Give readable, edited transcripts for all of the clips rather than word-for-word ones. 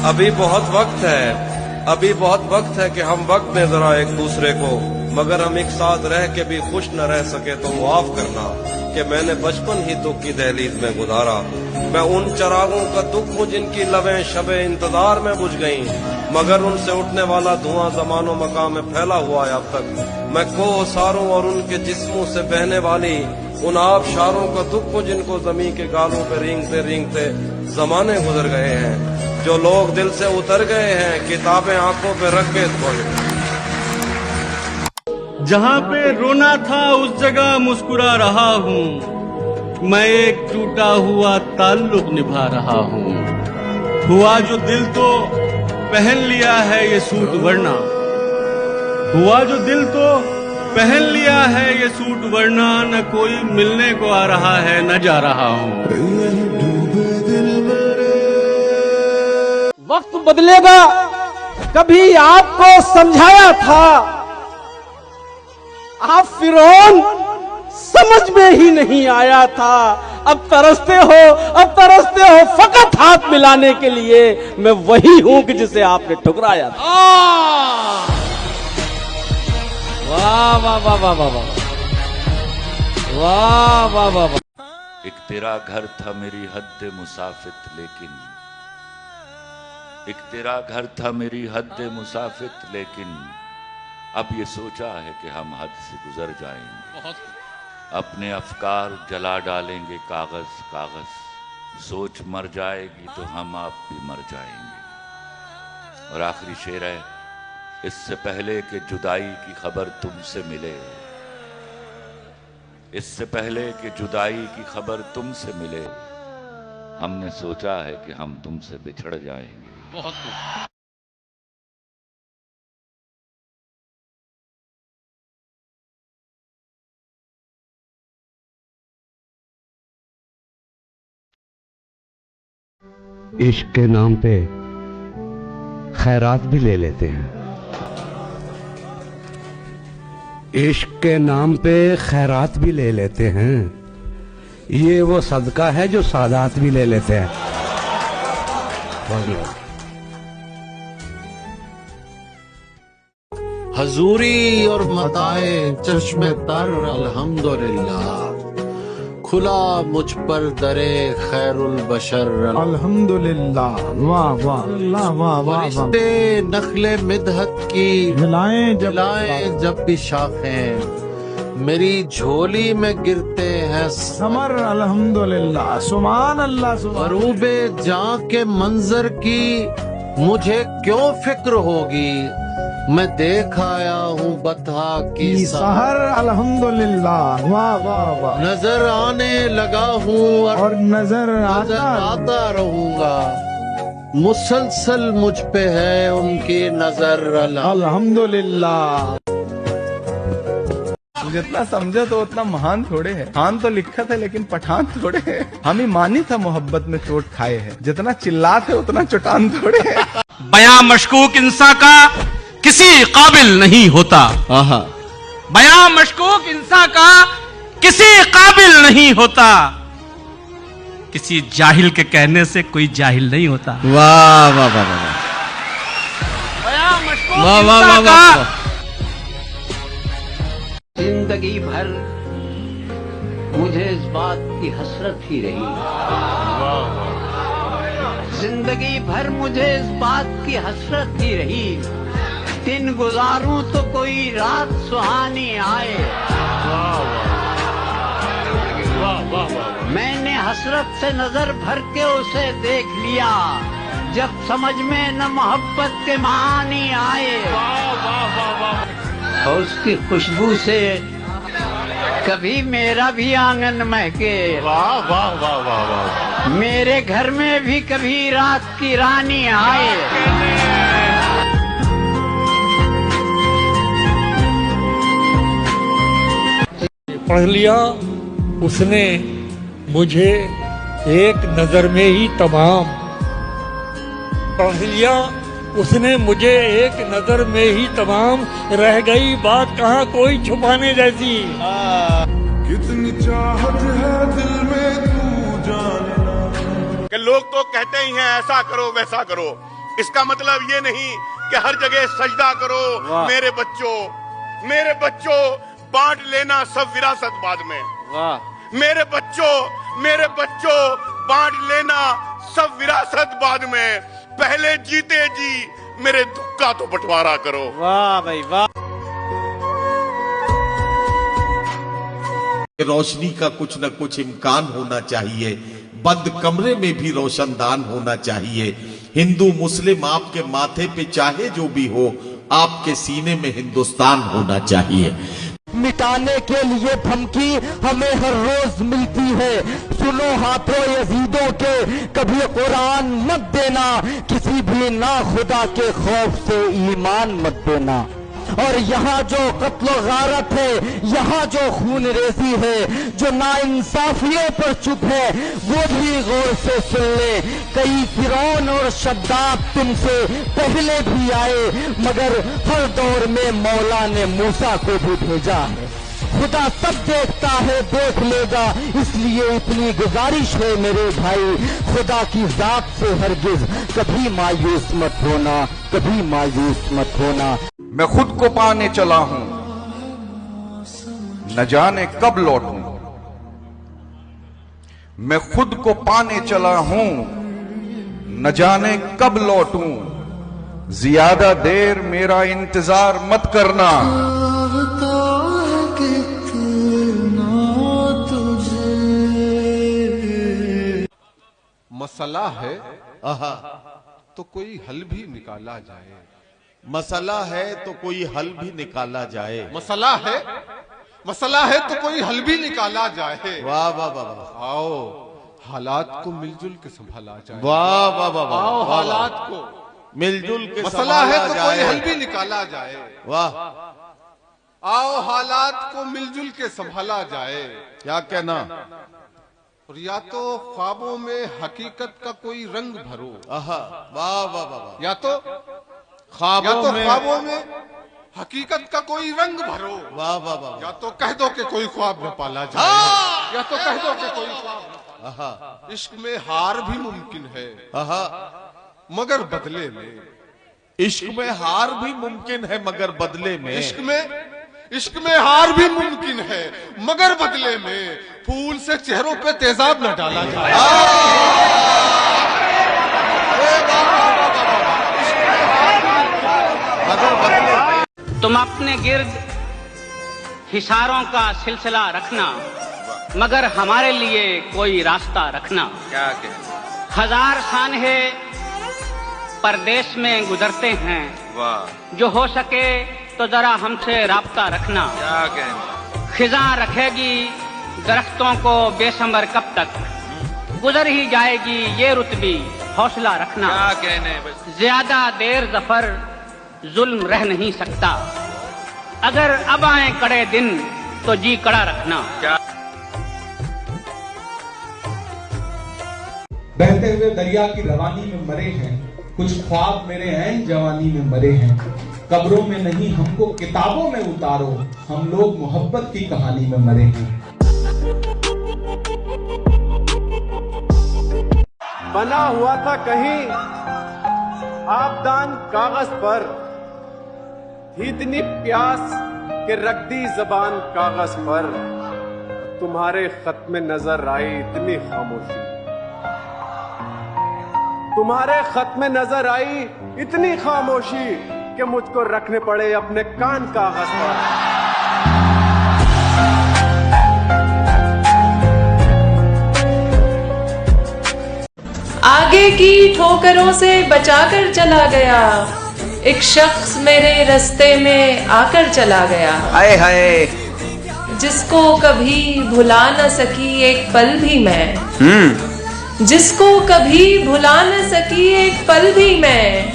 अभी बहुत वक्त है, अभी बहुत वक्त है कि हम वक्त में जरा एक दूसरे को, मगर हम एक साथ रह के भी खुश न रह सके तो माफ करना कि मैंने बचपन ही दुख की दहलीज में गुजारा। मैं उन चरागों का दुख हूँ जिनकी लबें शबे इंतजार में बुझ गईं, मगर उनसे उठने वाला धुआं जमानो मकाम में फैला हुआ है अब तक। मैं कोसारों और उनके जिस्मों से बहने वाली उन आबशारों का दुख हूँ जिनको जमीन के गालों पे रेंगते रेंगते जमाने गुजर गए हैं। जो लोग दिल से उतर गए हैं, किताबें आंखों पे रख के जहाँ पे रोना था उस जगह मुस्कुरा रहा हूँ। मैं एक टूटा हुआ ताल्लुक निभा रहा हूँ। हुआ जो दिल तो पहन लिया है ये सूट वरना, हुआ जो दिल तो पहन लिया है ये सूट वरना, न कोई मिलने को आ रहा है न जा रहा हूँ। वक्त बदलेगा, कभी आपको समझाया था, आप फिरौन समझ में ही नहीं आया था। अब तरसते हो फकत हाथ मिलाने के लिए। मैं वही हूं कि जिसे आपने ठुकराया था। वाह वाह वाह वाह वाह वाह वाह वाह वाह। एक तेरा घर था मेरी हद मुसाफित लेकिन, एक तेरा घर था मेरी हद मुसाफित लेकिन, अब ये सोचा है कि हम हद से गुजर जाएंगे। अपने अफकार जला डालेंगे कागज कागज, सोच मर जाएगी तो हम आप भी मर जाएंगे। और आखिरी शेर है, इससे पहले कि जुदाई की खबर तुमसे मिले, इससे पहले कि जुदाई की खबर तुमसे मिले, हमने सोचा है कि हम तुमसे बिछड़ जाएंगे। बहुत इश्क के नाम पे खैरात भी ले लेते हैं, इश्क के नाम पे खैरात भी ले लेते हैं। ये वो सदका है जो सादात भी ले लेते हैं। हजूरी और मताए चश्मे तर अल्हम्दुलिल्लाह, खुला मुझ पर दरे खैरुल बशर अल्हम्दुलिल्लाह। वाह वाह वाह वाह वाह। रिश्ते नखले मिदहत की मिलाएं जब भी शाखें, मेरी झोली में गिरते हैं समर अल्हम्दुलिल्लाह। सुभान अल्लाह सुभान। मरूबे जां के मंजर की मुझे क्यों फिक्र होगी, मैं देख आया हूँ बता की सहर अल्हम्दुलिल्लाह। वाह वाह वाह। नजर आने लगा हूँ और नजर आता रहूंगा, मुसलसल मुझ पे है उनकी नजर अल्हम्दुलिल्लाह। जितना समझे तो उतना महान थोड़े है। खान तो लिखा था लेकिन पठान थोड़े है। हम ही मानी था मोहब्बत में चोट खाए है, जितना चिल्लाते उतना चुटान थोड़े है। बयां मशकूक इंसान का किसी काबिल नहीं होता। बयां मशकूक इंसान का किसी काबिल नहीं होता, किसी जाहिल के कहने से कोई जाहिल नहीं होता। वाह वाह वाह वाह। बयां मशकूक इंसान का जिंदगी भर मुझे इस बात की हसरत ही रही, जिंदगी भर मुझे इस बात की हसरत ही रही, दिन गुजारूं तो कोई रात सुहानी आए। मैंने हसरत से नजर भर के उसे देख लिया, जब समझ में न मोहब्बत के मानी आए। और उसकी खुशबू से कभी मेरा भी आंगन महके। वाह वाह वाह वाह वाह। मेरे घर में भी कभी रात की रानी आए। पढ़ लिया उसने मुझे एक नजर में ही तमाम, पढ़ लिया उसने मुझे एक नजर में ही तमाम, रह गई बात कहाँ कोई छुपाने जैसी। कितनी चाहत है दिल में तू जाने ना। कि लोग तो कहते ही हैं ऐसा करो वैसा करो, इसका मतलब ये नहीं कि हर जगह सजदा करो। मेरे बच्चों बांट लेना सब विरासत बाद में। मेरे बच्चों बांट लेना सब विरासत बाद में। पहले जीते जी मेरे दुख का तो बंटवारा करो। वाह भाई वाह। रोशनी का कुछ न कुछ इम्कान होना चाहिए, बंद कमरे में भी रोशनदान होना चाहिए। हिंदू मुस्लिम आपके माथे पे चाहे जो भी हो, आपके सीने में हिंदुस्तान होना चाहिए। मिटाने के लिए धमकी हमें हर रोज मिलती है। सुनो हाथों यजीदों के, कभी कुरान मत देना, किसी भी ना खुदा के खौफ से ईमान मत देना। और यहाँ जो कत्ल गारत है, यहाँ जो खून रेजी है, जो नाइंसाफियों पर चुप है, वो भी गौर से सुन ले। कई फिरौन और शद्दाद तुमसे पहले भी आए, मगर हर दौर में मौला ने मूसा को भी भेजा है। खुदा सब देखता है, देख लेगा, इसलिए इतनी गुजारिश है मेरे भाई, खुदा की जात से हरगिज कभी मायूस मत होना, कभी मायूस मत होना। मैं खुद को पाने चला हूं, न जाने कब लौटूं। मैं खुद को पाने चला हूं, न जाने कब लौटूं। ज्यादा देर मेरा इंतजार मत करना। मसला है तो कोई हल भी निकाला जाए। मसला है तो कोई हल भी निकाला जाए। मसला है तो कोई हल भी निकाला जाए। वाह वाह वाह। आओ हालात को मिलजुल के संभाला जाए। वाह वाह वाह। आओ हालात को मिलजुल के मसला है तो कोई हल भी निकाला जाए। वाह। आओ हालात को मिलजुल के संभाला जाए। क्या कहना। और या तो ख्वाबों में हकीकत का कोई रंग भरो। वाह वाह वाह। या तो ख्वाबों में हकीकत का कोई रंग भरो। वाह वाह वाह। या तो कह दो कि कोई ख्वाब न पाला जाए, या तो कह दो कि कोई ख्वाब न पाला। इश्क में हार भी मुमकिन है, मगर बदले में। इश्क में हार भी मुमकिन है मगर बदले में। इश्क में हार भी मुमकिन है, मगर बदले में फूल से चेहरों पे तेजाब न डाला जाए। तुम अपने गिर्द हिसारों का सिलसिला रखना, मगर हमारे लिए कोई रास्ता रखना। क्या कहना। हजार सानहे परदेश में गुजरते हैं, वाह। जो हो सके तो जरा हमसे राब्ता रखना। क्या कहना। खिजा रखेगी दरख्तों को बेसमर कब तक, गुजर ही जाएगी ये रुतबी, हौसला रखना। क्या कहने। ज्यादा देर जफर जुल्म रह नहीं सकता, अगर अब आए कड़े दिन तो जी कड़ा रखना। क्या। बहते हुए दरिया की रवानी में मरे हैं, कुछ ख्वाब मेरे हैं जवानी में मरे हैं। कब्रों में नहीं हमको किताबों में उतारो, हम लोग मोहब्बत की कहानी में मरे हैं। बना हुआ था कहीं आबदान कागज पर, थी इतनी प्यास कि रख दी जबान कागज पर। तुम्हारे खत में नजर आई इतनी खामोशी, तुम्हारे खत में नजर आई इतनी खामोशी कि मुझको रखने पड़े अपने कान कागज पर। आगे की ठोकरों से बचाकर चला गया, एक शख्स मेरे रास्ते में आकर चला गया। हाय हाय। जिसको कभी भुला न सकी एक पल भी मैं, जिसको कभी भुला न सकी एक पल भी मैं,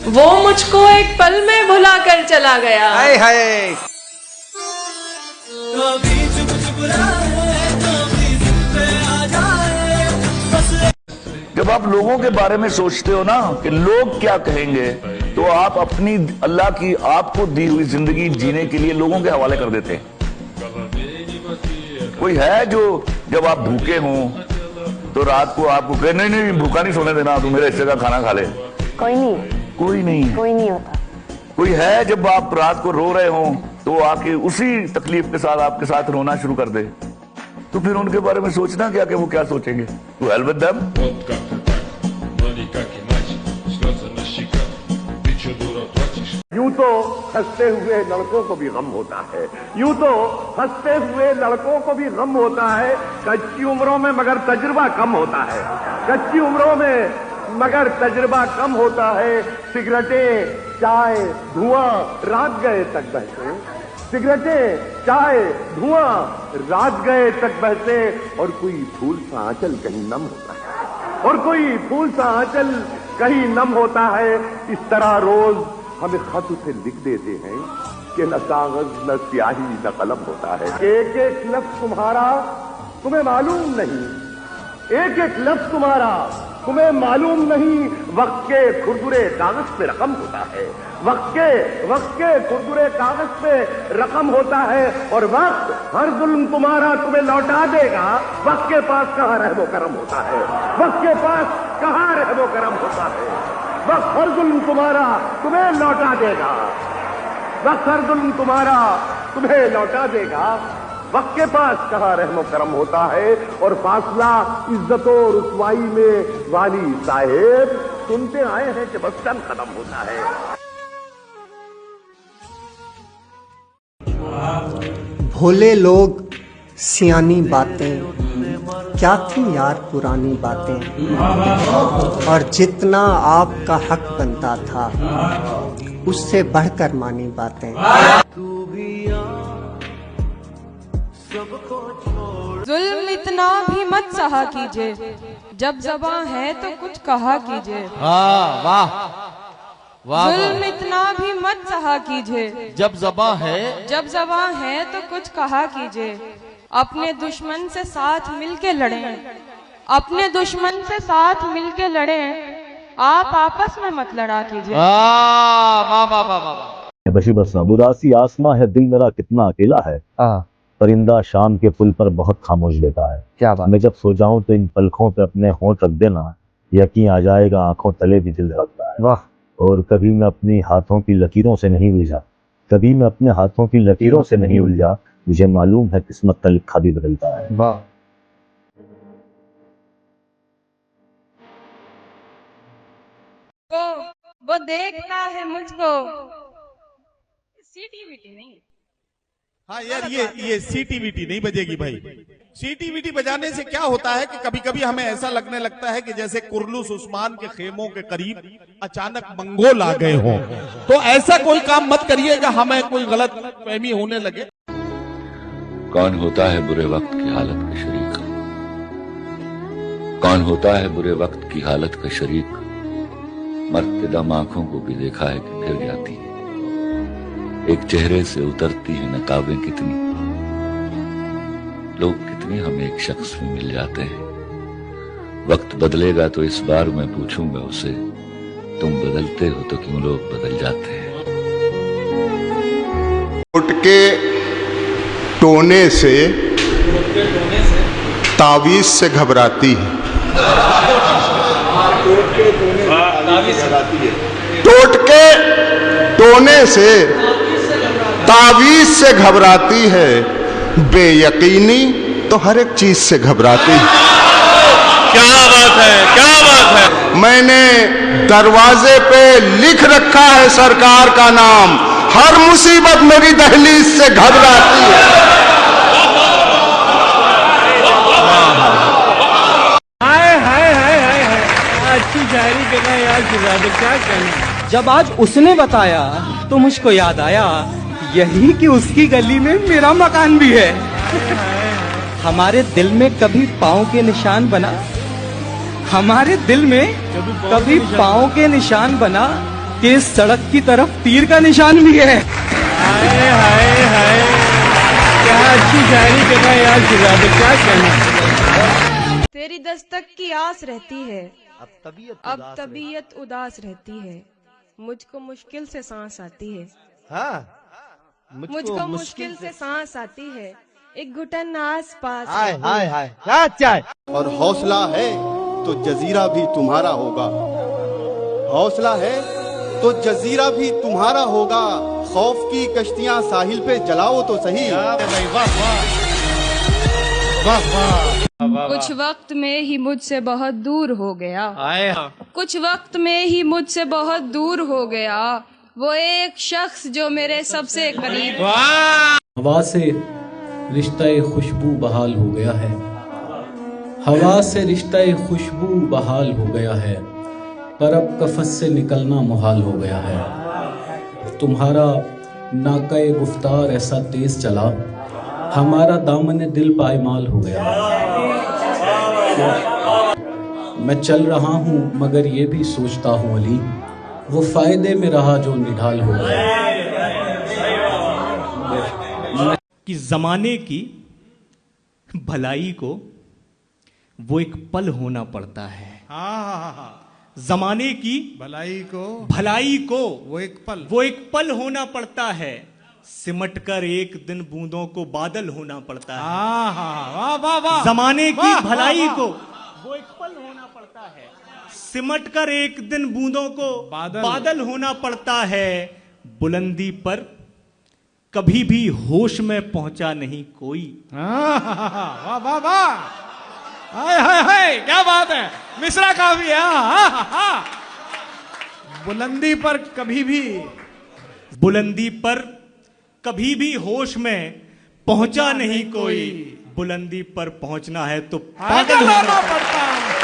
वो मुझको एक पल में भुला कर चला गया। हाय हाय। जब आप लोगों के बारे में सोचते हो ना कि लोग क्या कहेंगे, तो आप अपनी अल्लाह की आपको दी हुई जिंदगी जीने के लिए लोगों के हवाले कर देते हैं। कोई है जो जब आप भूखे हों तो रात को आपको कहे नहीं नहीं भूखा नहीं सोने देना, तू मेरे हिस्से का खाना खा ले, कोई नहीं, कोई नहीं, कोई नहीं होता। कोई है जब आप रात को रो रहे हो तो आके उसी तकलीफ के साथ आपके साथ रोना शुरू कर दे, तो फिर उनके बारे में सोचना क्या कि वो क्या सोचेंगे। To help with them. यूं तो हंसते हुए लड़कों को भी गम होता है, यूं तो हंसते हुए लड़कों को भी गम होता है, कच्ची उम्रों में मगर तजुर्बा कम होता है, कच्ची उम्रों में मगर तजुर्बा कम होता है। सिगरेटें, चाय, धुआं रात गए तक बहते, सिगरेटें, चाय, धुआं रात गए तक बहते, और कोई फूल सा आंचल कहीं नम होता है, और कोई फूल सा आंचल कहीं नम होता है। इस तरह रोज हमें खत उसे लिख देते हैं कि न कागज न स्याही न कलम होता है। एक एक लफ्ज तुम्हारा तुम्हें मालूम नहीं, एक एक लफ्ज तुम्हारा तुम्हें मालूम नहीं, वक्त के खुरदुरे कागज पे रकम होता है, वक्त के खुरदुरे कागज पे रकम होता है, और वक्त हर जुल्म तुम्हारा तुम्हें लौटा देगा। वक्त के पास कहाँ रहमो करम होता है, वक्त के पास कहाँ रहमो करम होता है, वक्त हर जुल्म तुम्हारा तुम्हें लौटा देगा, वक्त हर जुल्म तुम्हारा तुम्हें लौटा देगा। वक्त के पास कहाँ रहमो करम होता है, और फासला इज्जत और रुसवाई में वाली साहेब सुनते आए हैं कि बस चंद कदम होता है। भोले लोग सियानी बातें, क्या थी यार पुरानी बातें, और जितना आपका हक बनता था उससे बढ़कर मानी बातें। जुल्म इतना भी मत सहा कीजिए, जब ज़बां है तो कुछ कहा कीजिए। वाह वाह वाह। जुल्म इतना भी मत सहा कीजिए, जब ज़बां है, जब ज़बां है तो कुछ कहा कीजिए। अपने दुश्मन से साथ मिलके लड़ें, अपने दुश्मन से साथ मिलके लड़ें, आप आपस में मत लड़ा कीजिए। वाह वाह वाह वाह। बशी बसना उदासी आसमां है, दिल मेरा कितना अकेला है, परिंदा शाम के पुल पर बहुत खामोश बैठा है। क्या बात। मैं जब सो जाऊं तो इन पलकों पे अपने होंठ रख देना, यकीन आ जाएगा आंखों तले भी दिल रखता है। वाह। और कभी मैं अपनी हाथों की लकीरों से नहीं उलझा, कभी मैं अपने हाथों की लकीरों से नहीं उलझा, मुझे मालूम है किस्मत का लिखा भी बदलता है। वाह। वो देखना है मुझको, सीटीवीटी नहीं। हाँ यार, ये सीटीवीटी नहीं बजेगी भाई। सीटीवीटी बजाने से क्या होता है कि कभी कभी हमें ऐसा लगने लगता है कि जैसे कुर्लुस उस्मान के खेमों के करीब अचानक मंगोल आ गए हों। तो ऐसा कोई काम मत करिएगा, हमें कोई गलत फहमी होने लगे। कौन होता है बुरे वक्त की हालत का शरीक, कौन होता है बुरे वक्त की हालत का शरीक, मरते दम आंखों को भी देखा है कि गिर जाती है, एक चेहरे से उतरती है नकाबें कितनी, लोग कितने हमें एक शख्स में मिल जाते हैं। वक्त बदलेगा तो इस बार मैं पूछूंगा उसे, तुम बदलते हो तो क्यों लोग बदल जाते हैं। उठ के टोने से तावीज से घबराती है, टोट के टोने से तावीज से घबराती है, बेयकीनी तो हर एक चीज से घबराती है। क्या बात है, क्या बात है। मैंने दरवाजे पे लिख रखा है सरकार का नाम, हर मुसीबत मेरी दहलीज से घबराती है। हाय हाय हाय हाय हाय, अच्छी शायरी कहना यार शिजादे, क्या कहना। जब आज उसने बताया तो मुझको याद आया यही कि उसकी गली में मेरा मकान भी है। हमारे दिल में कभी पाँव के निशान बना, हमारे दिल में कभी पाँव के निशान बना, कि सड़क की तरफ तीर का निशान भी है। हाय हाय हाय, क्या अच्छी शायरी कहना यार शिजादे, क्या कहना। तेरी दस्तक की आस रहती है, अब तबीयत उदास रहती है, मुझको मुश्किल से सांस आती है। हाँ, मुझको मुश्किल से सांस आती है, एक घुटन आस पास। हाय हाय हाय, और हौसला है तो जजीरा भी तुम्हारा होगा, हौसला है तो जजीरा भी तुम्हारा होगा, खौफ की कश्तियां साहिल पे जलाओ तो सही। कुछ वक्त में ही मुझसे बहुत दूर हो गया, कुछ वक्त में ही मुझसे बहुत दूर हो गया वो एक शख्स जो मेरे सबसे करीब। हवा से रिश्ता खुशबू बहाल हो गया है, हवा से रिश्ता खुशबू बहाल हो गया है, पर अब कफस से निकलना मुहाल हो गया है। तुम्हारा नाकाए गुफ्तार ऐसा तेज चला, हमारा दामन दिल पायमाल हो गया। मैं चल रहा हूँ मगर ये भी सोचता हूँ अली, वो फायदे में रहा जो निढाल हो गया। कि जमाने की भलाई को वो एक पल होना पड़ता है। जमाने की भलाई को वो एक पल होना पड़ता है, सिमट कर एक दिन बूंदों को बादल होना पड़ता है। जमाने की भलाई को वो एक पल होना पड़ता है, सिमट कर एक दिन बूंदों को बादल होना पड़ता है। बुलंदी पर कभी भी होश में पहुंचा नहीं कोई। वाह वाह वाह, हाय हाय हाय, क्या बात है, मिश्रा काफी है। बुलंदी पर कभी भी होश में पहुंचा नहीं कोई। बुलंदी पर पहुंचना है तो पागल होना पड़ता है।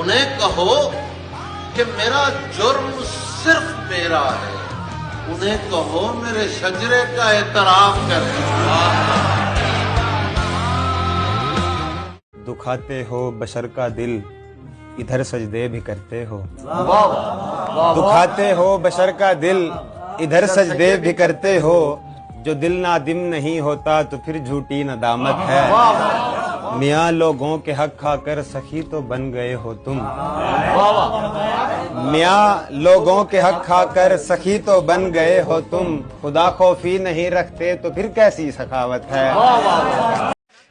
उन्हें कहो कि मेरा जुर्म सिर्फ मेरा है, उन्हें कहो मेरे शजरे का एहतराम करें। दुखाते हो बशर का दिल, इधर सजदे भी करते हो। दुखाते हो बशर का दिल, इधर सजदे भी करते हो। जो दिल नादिम नहीं होता तो फिर झूठी नदामत है। मियाँ लोगों के हक खाकर सखी तो बन गए हो तुम। मियाँ लोगों के हक खाकर सखी तो बन गए हो तुम। खुदा खौफी नहीं रखते तो फिर कैसी सखावत है।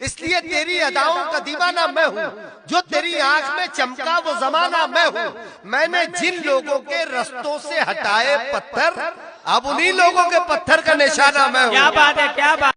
इसलिए तेरी अदाओं का दीवाना मैं हूँ, जो तेरी आंख में चमका वो जमाना मैं हूँ। मैंने जिन लोगों के रस्तों से हटाए पत्थर, अब उन्हीं लोगों के पत्थर का निशाना मैं हूँ। क्या बात है, क्या बात।